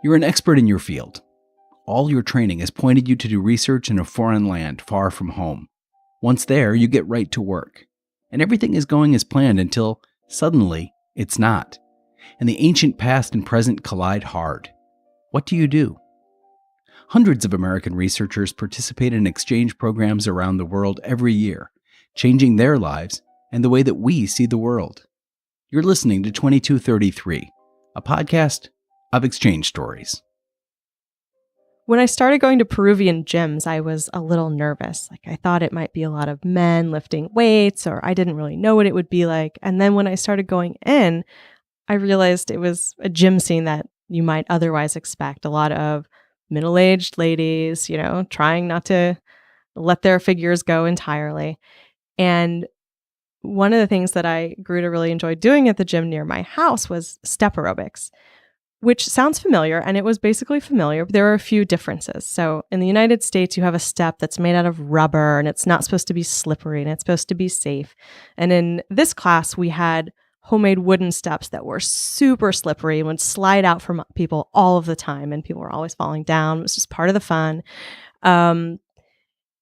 You're an expert in your field. All your training has pointed you to do research in a foreign land far from home. Once there, you get right to work. And everything is going as planned until, suddenly, it's not. And the ancient past and present collide hard. What do you do? Hundreds of American researchers participate in exchange programs around the world every year, changing their lives and the way that we see the world. You're listening to 2233, a podcast of exchange stories. When I started going to Peruvian gyms, I was a little nervous. I thought it might be a lot of men lifting weights, or I didn't really know what it would be like. And then when I started going in, I realized it was a gym scene that you might otherwise expect. A lot of middle-aged ladies, trying not to let their figures go entirely. And one of the things that I grew to really enjoy doing at the gym near my house was step aerobics, which sounds familiar, and it was basically familiar, but there are a few differences. So in the United States, you have a step that's made out of rubber, and it's not supposed to be slippery, and it's supposed to be safe. And in this class, we had homemade wooden steps that were super slippery and would slide out from people all of the time, and people were always falling down. It was just part of the fun.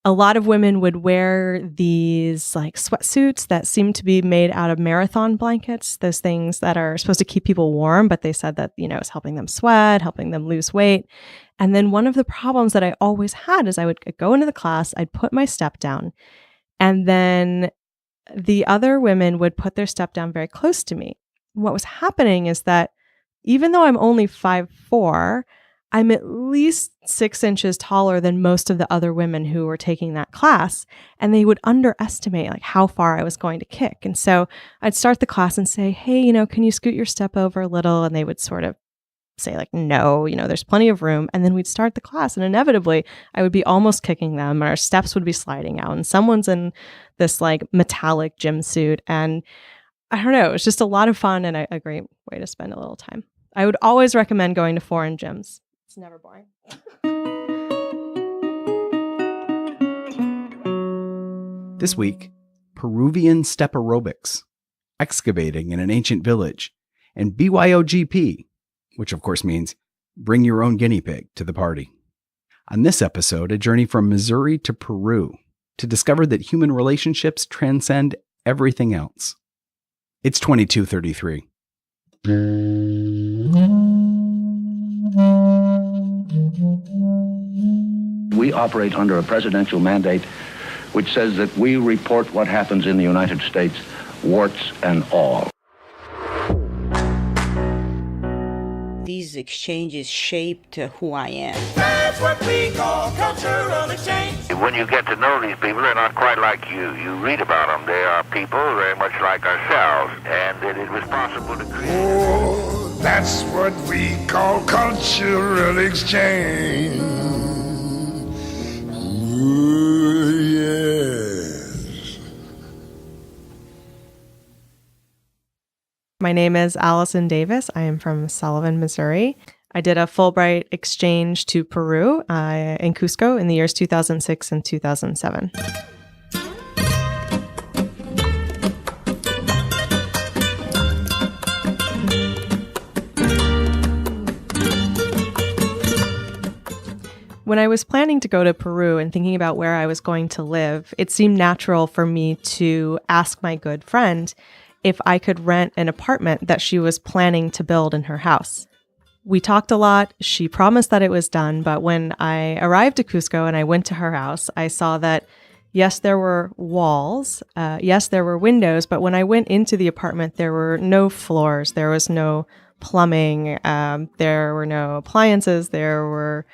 A lot of women would wear these sweatsuits that seem to be made out of marathon blankets, those things that are supposed to keep people warm, but they said that, it's helping them sweat, helping them lose weight. And then one of the problems that I always had is I would go into the class, I'd put my step down, and then the other women would put their step down very close to me. What was happening is that even though I'm only 5'4", I'm at least 6 inches taller than most of the other women who were taking that class, and they would underestimate how far I was going to kick. And so I'd start the class and say, hey, can you scoot your step over a little? And they would sort of say no, there's plenty of room. And then we'd start the class, and inevitably I would be almost kicking them, and our steps would be sliding out, and someone's in this metallic gym suit. And I don't know, it was just a lot of fun and a great way to spend a little time. I would always recommend going to foreign gyms. It's never boring. This week, Peruvian step aerobics, excavating in an ancient village, and BYOGP, which of course means bring your own guinea pig to the party. On this episode, a journey from Missouri to Peru to discover that human relationships transcend everything else. It's 2233. We operate under a presidential mandate which says that we report what happens in the United States, warts and all. These exchanges shaped who I am. That's what we call cultural exchange. When you get to know these people, they're not quite like you. You read about them. They are people very much like ourselves, and that it was possible to create. Oh, that's what we call cultural exchange. Ooh, yes. My name is Allison Davis. I am from Sullivan, Missouri. I did a Fulbright exchange to Peru in Cusco in the years 2006 and 2007. When I was planning to go to Peru and thinking about where I was going to live, it seemed natural for me to ask my good friend if I could rent an apartment that she was planning to build in her house. We talked a lot. She promised that it was done, but when I arrived to Cusco and I went to her house, I saw that, yes, there were walls, yes, there were windows, but when I went into the apartment, there were no floors, there was no plumbing, there were no appliances, there were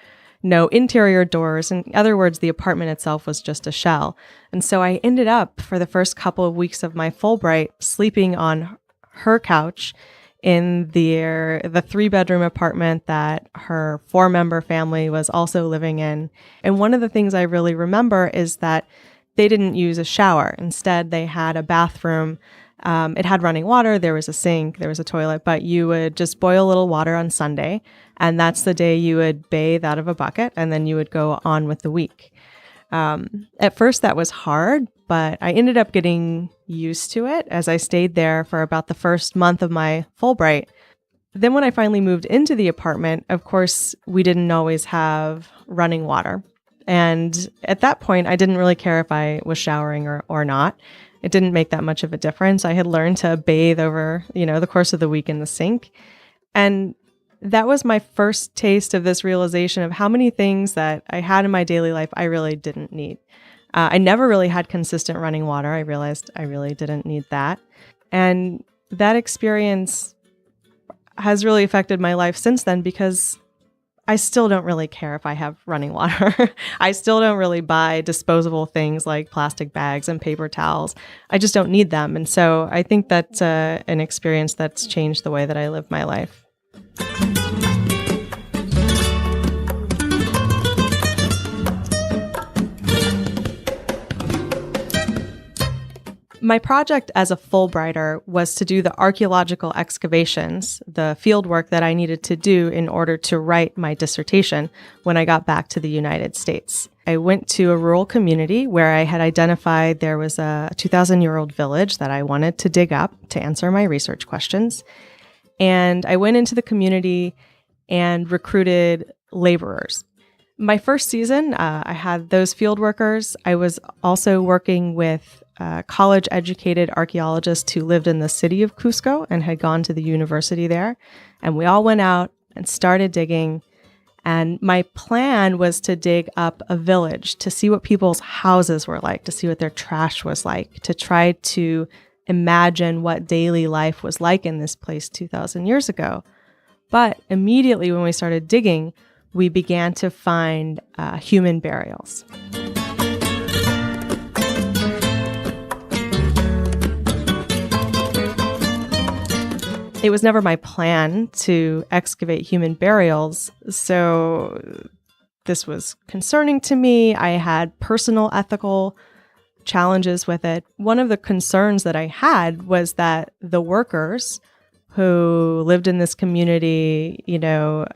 no interior doors. In other words, the apartment itself was just a shell. And so I ended up, for the first couple of weeks of my Fulbright, sleeping on her couch in the 3-bedroom apartment that her 4-member family was also living in. And one of the things I really remember is that they didn't use a shower. Instead, they had a bathroom. It had running water, there was a sink, there was a toilet, but you would just boil a little water on Sunday, and that's the day you would bathe out of a bucket, and then you would go on with the week. At first, that was hard, but I ended up getting used to it as I stayed there for about the first month of my Fulbright. then when I finally moved into the apartment, of course, we didn't always have running water. And at that point, I didn't really care if I was showering or not. It didn't make that much of a difference. I had learned to bathe over, the course of the week in the sink. And that was my first taste of this realization of how many things that I had in my daily life I really didn't need. I never really had consistent running water. I realized I really didn't need that. And that experience has really affected my life since then, because I still don't really care if I have running water. I still don't really buy disposable things like plastic bags and paper towels. I just don't need them. And so I think that's an experience that's changed the way that I live my life. My project as a Fulbrighter was to do the archaeological excavations, the field work that I needed to do in order to write my dissertation when I got back to the United States. I went to a rural community where I had identified there was a 2,000-year-old village that I wanted to dig up to answer my research questions. And I went into the community and recruited laborers. My first season, I had those field workers. I was also working with college-educated archaeologists who lived in the city of Cusco and had gone to the university there. And we all went out and started digging. And my plan was to dig up a village, to see what people's houses were like, to see what their trash was like, to try to imagine what daily life was like in this place 2,000 years ago. But immediately when we started digging, we began to find human burials. It was never my plan to excavate human burials, so this was concerning to me. I had personal ethical challenges with it. One of the concerns that I had was that the workers who lived in this community,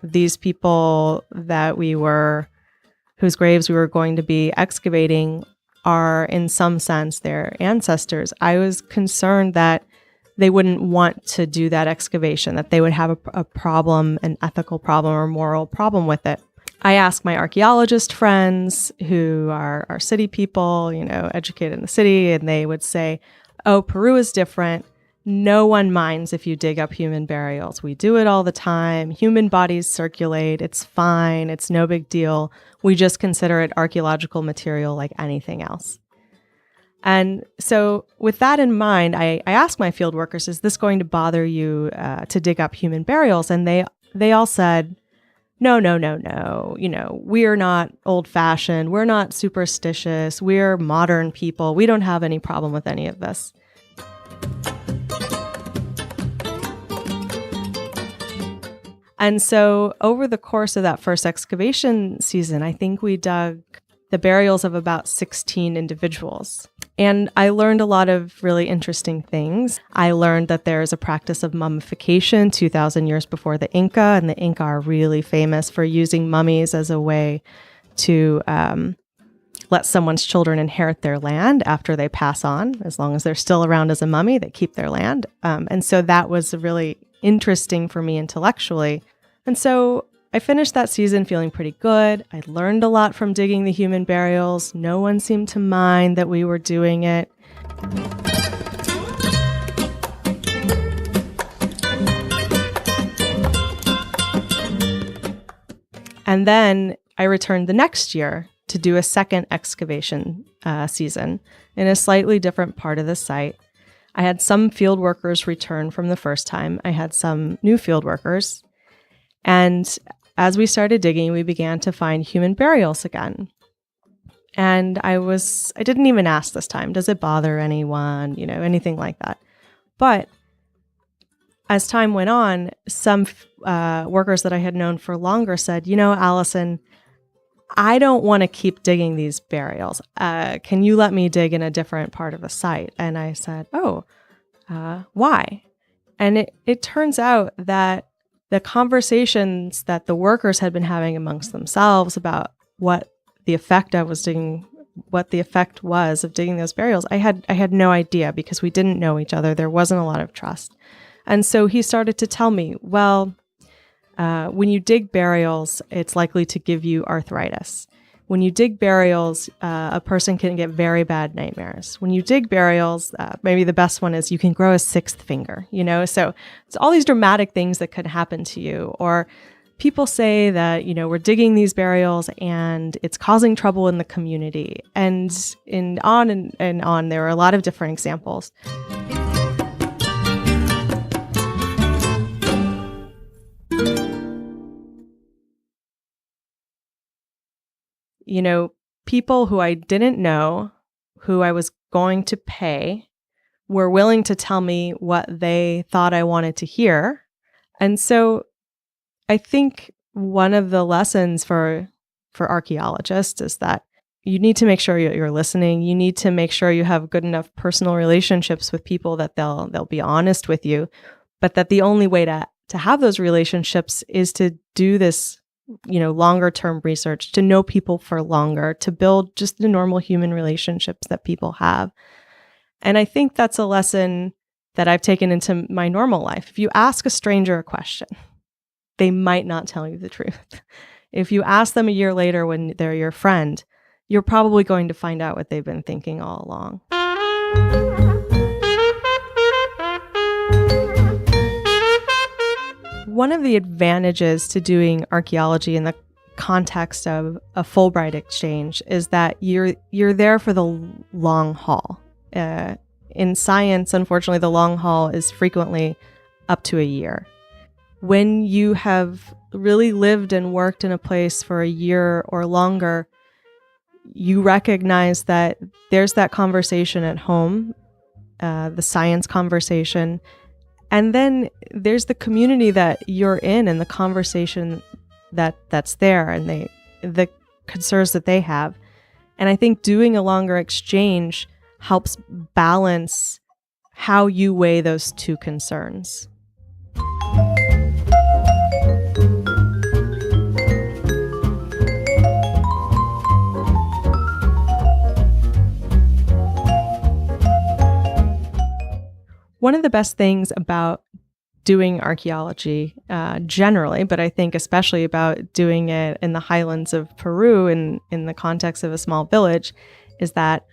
these people that whose graves we were going to be excavating are in some sense their ancestors. I was concerned that they wouldn't want to do that excavation, that they would have a problem, an ethical problem or moral problem with it. I asked my archaeologist friends who are city people, educated in the city, and they would say, oh, Peru is different. No one minds if you dig up human burials. We do it all the time. Human bodies circulate. It's fine. It's no big deal. We just consider it archaeological material like anything else. And so with that in mind, I asked my field workers, is this going to bother you to dig up human burials? And they all said, no. We're not old-fashioned. We're not superstitious. We're modern people. We don't have any problem with any of this. And so over the course of that first excavation season, I think we dug the burials of about 16 individuals. And I learned a lot of really interesting things. I learned that there is a practice of mummification 2,000 years before the Inca, and the Inca are really famous for using mummies as a way to let someone's children inherit their land after they pass on. As long as they're still around as a mummy, they keep their land. And so that was really interesting for me intellectually. And so I finished that season feeling pretty good. I learned a lot from digging the human burials. No one seemed to mind that we were doing it. And then I returned the next year to do a second excavation season in a slightly different part of the site. I had some field workers return from the first time. I had some new field workers. And as we started digging, we began to find human burials again. And I didn't even ask this time, does it bother anyone, anything like that. But as time went on, some workers that I had known for longer said, Allison, I don't want to keep digging these burials. Can you let me dig in a different part of the site? And I said, why? And it turns out that the conversations that the workers had been having amongst themselves about what the effect was of digging those burials, I had no idea because we didn't know each other. There wasn't a lot of trust. And so he started to tell me, well, when you dig burials, it's likely to give you arthritis. When you dig burials, a person can get very bad nightmares. When you dig burials, maybe the best one is you can grow a sixth finger, So it's all these dramatic things that could happen to you. Or people say that, we're digging these burials and it's causing trouble in the community. And on and on, there are a lot of different examples. People who I didn't know, who I was going to pay, were willing to tell me what they thought I wanted to hear. And so I think one of the lessons for archaeologists is that you need to make sure you're listening. You need to make sure you have good enough personal relationships with people that they'll be honest with you, but that the only way to have those relationships is to do this longer term research, to know people for longer, to build just the normal human relationships that people have. And I think that's a lesson that I've taken into my normal life. If you ask a stranger a question, they might not tell you the truth. If you ask them a year later when they're your friend, you're probably going to find out what they've been thinking all along. One of the advantages to doing archaeology in the context of a Fulbright exchange is that you're there for the long haul. In science, unfortunately, the long haul is frequently up to a year. When you have really lived and worked in a place for a year or longer, you recognize that there's that conversation at home, the science conversation, and then there's the community that you're in and the conversation that's there and the concerns that they have. And I think doing a longer exchange helps balance how you weigh those two concerns. One of the best things about doing archaeology generally, but I think especially about doing it in the highlands of Peru in the context of a small village, is that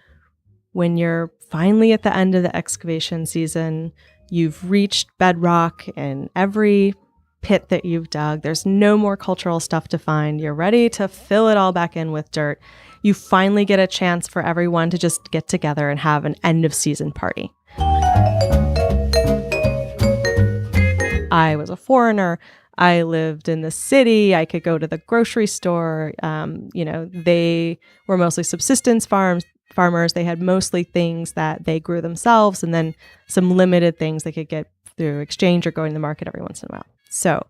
when you're finally at the end of the excavation season, you've reached bedrock in every pit that you've dug, there's no more cultural stuff to find, you're ready to fill it all back in with dirt, you finally get a chance for everyone to just get together and have an end of season party. I was a foreigner. I lived in the city. I could go to the grocery store. They were mostly subsistence farmers. They had mostly things that they grew themselves and then some limited things they could get through exchange or going to the market every once in a while. So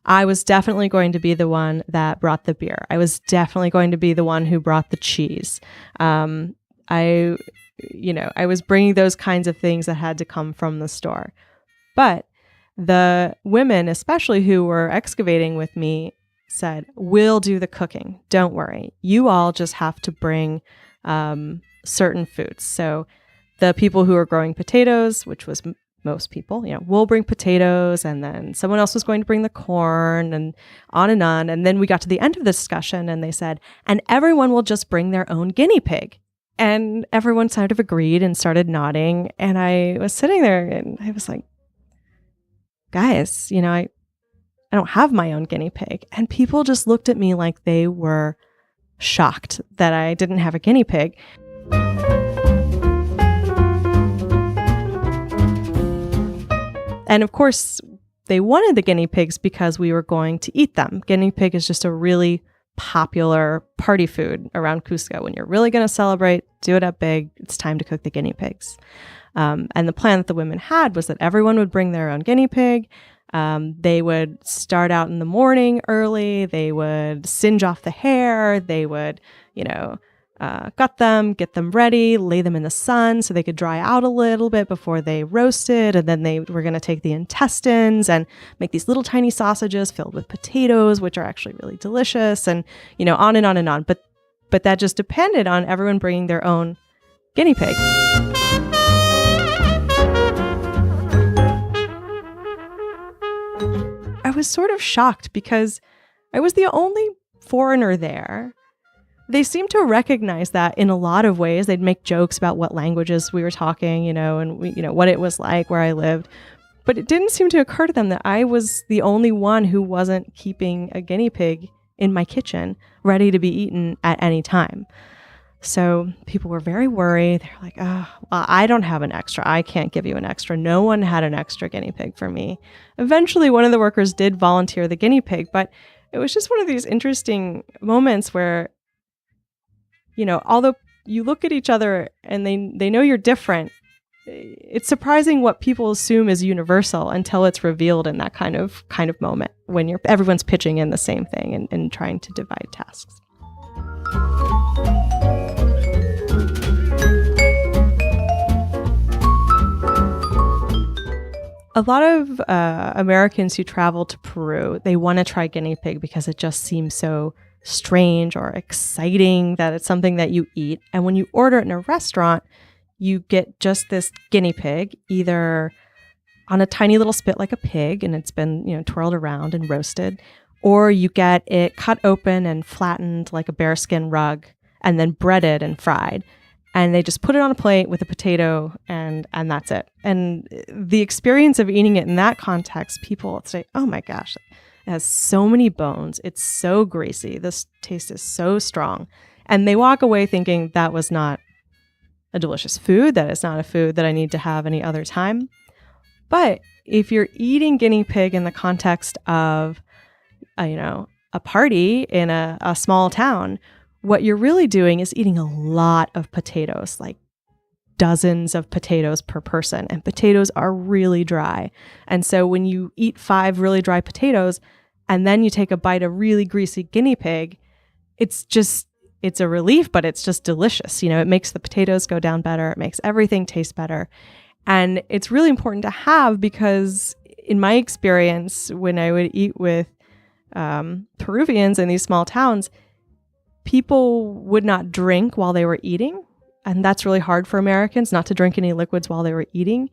I was definitely going to be the one that brought the beer. I was definitely going to be the one who brought the cheese. I was bringing those kinds of things that had to come from the store. But the women, especially who were excavating with me, said, "We'll do the cooking. Don't worry. You all just have to bring certain foods." So the people who were growing potatoes, which was most people, we'll bring potatoes, and then someone else was going to bring the corn, and on. And then we got to the end of the discussion and they said, "And everyone will just bring their own guinea pig." And everyone sort of agreed and started nodding. And I was sitting there and I was like, guys, I don't have my own guinea pig. And people just looked at me like they were shocked that I didn't have a guinea pig. And of course, they wanted the guinea pigs because we were going to eat them. Guinea pig is just a really popular party food around Cusco. When you're really going to celebrate, do it up big, it's time to cook the guinea pigs. And the plan that the women had was that everyone would bring their own guinea pig. They would start out in the morning early. They would singe off the hair. They would, gut them, get them ready, lay them in the sun so they could dry out a little bit before they roasted. And then they were going to take the intestines and make these little tiny sausages filled with potatoes, which are actually really delicious, and, on and on and on. But that just depended on everyone bringing their own guinea pig. was sort of shocked because I was the only foreigner there. They seemed to recognize that in a lot of ways. They'd make jokes about what languages we were talking, and what it was like where I lived. But it didn't seem to occur to them that I was the only one who wasn't keeping a guinea pig in my kitchen ready to be eaten at any time. So people were very worried. They're like, oh, well, I don't have an extra. I can't give you an extra. No one had an extra guinea pig for me. Eventually, one of the workers did volunteer the guinea pig, but it was just one of these interesting moments where, although you look at each other and they know you're different, it's surprising what people assume is universal until it's revealed in that kind of moment when everyone's pitching in the same thing and trying to divide tasks. A lot of Americans who travel to Peru, they want to try guinea pig because it just seems so strange or exciting that it's something that you eat. And when you order it in a restaurant, you get just this guinea pig, either on a tiny little spit like a pig and it's been, twirled around and roasted, or you get it cut open and flattened like a bearskin rug and then breaded and fried. And they just put it on a plate with a potato and that's it. And the experience of eating it in that context, people say, oh my gosh, it has so many bones. It's so greasy. This taste is so strong. And they walk away thinking that was not a delicious food. That is not a food that I need to have any other time. But if you're eating guinea pig in the context of, a party in a small town, what you're really doing is eating a lot of potatoes, like dozens of potatoes per person. And potatoes are really dry. And so when you eat 5 really dry potatoes and then you take a bite of really greasy guinea pig, it's a relief, but it's just delicious. It makes the potatoes go down better. It makes everything taste better. And it's really important to have because in my experience, when I would eat with Peruvians in these small towns, people would not drink while they were eating. And that's really hard for Americans, not to drink any liquids while they were eating.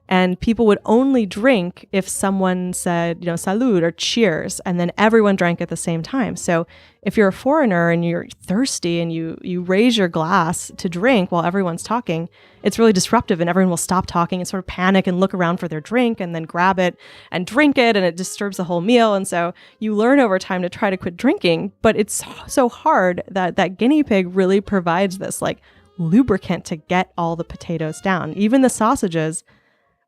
And people would only drink if someone said, salud or cheers, and then everyone drank at the same time. So if you're a foreigner and you're thirsty and you raise your glass to drink while everyone's talking, it's really disruptive and everyone will stop talking and sort of panic and look around for their drink and then grab it and drink it, and it disturbs the whole meal. And so you learn over time to try to quit drinking, but it's so hard that guinea pig really provides this like lubricant to get all the potatoes down. Even the sausages,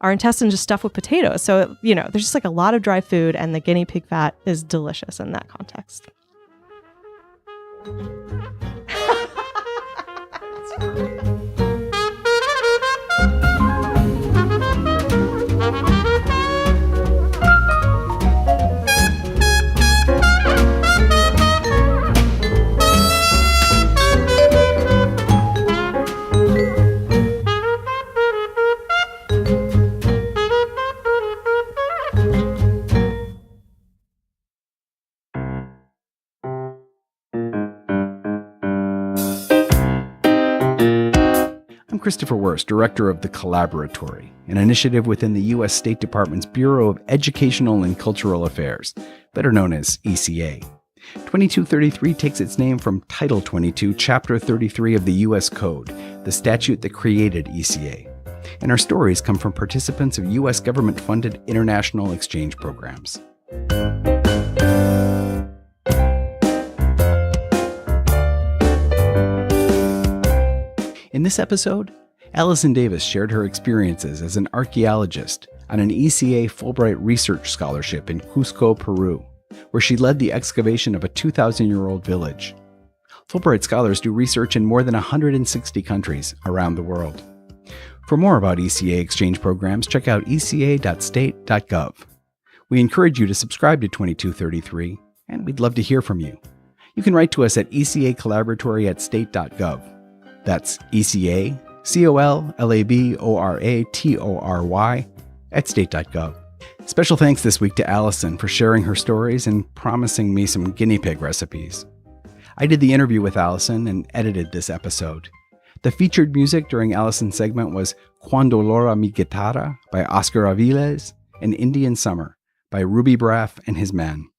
our intestines just stuffed with potatoes. So, there's just like a lot of dry food, and the guinea pig fat is delicious in that context. I'm Christopher Wurst, director of the Collaboratory, an initiative within the U.S. State Department's Bureau of Educational and Cultural Affairs, better known as ECA. 2233 takes its name from Title 22, Chapter 33 of the U.S. Code, the statute that created ECA. And our stories come from participants of U.S. government-funded international exchange programs. In this episode, Allison Davis shared her experiences as an archaeologist on an ECA Fulbright Research Scholarship in Cusco, Peru, where she led the excavation of a 2,000-year-old village. Fulbright scholars do research in more than 160 countries around the world. For more about ECA exchange programs, check out eca.state.gov. We encourage you to subscribe to 2233, and we'd love to hear from you. You can write to us at ecacollaboratory@state.gov. That's ECA, COLLABORATORY at state.gov. Special thanks this week to Allison for sharing her stories and promising me some guinea pig recipes. I did the interview with Allison and edited this episode. The featured music during Allison's segment was Cuando Lora Mi Guitarra by Oscar Aviles and Indian Summer by Ruby Braff and his men.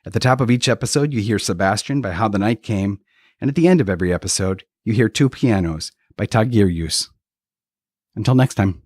At the top of each episode, you hear Sebastian by How the Night Came, and at the end of every episode, you hear Two Pianos by Tagiryus. Until next time.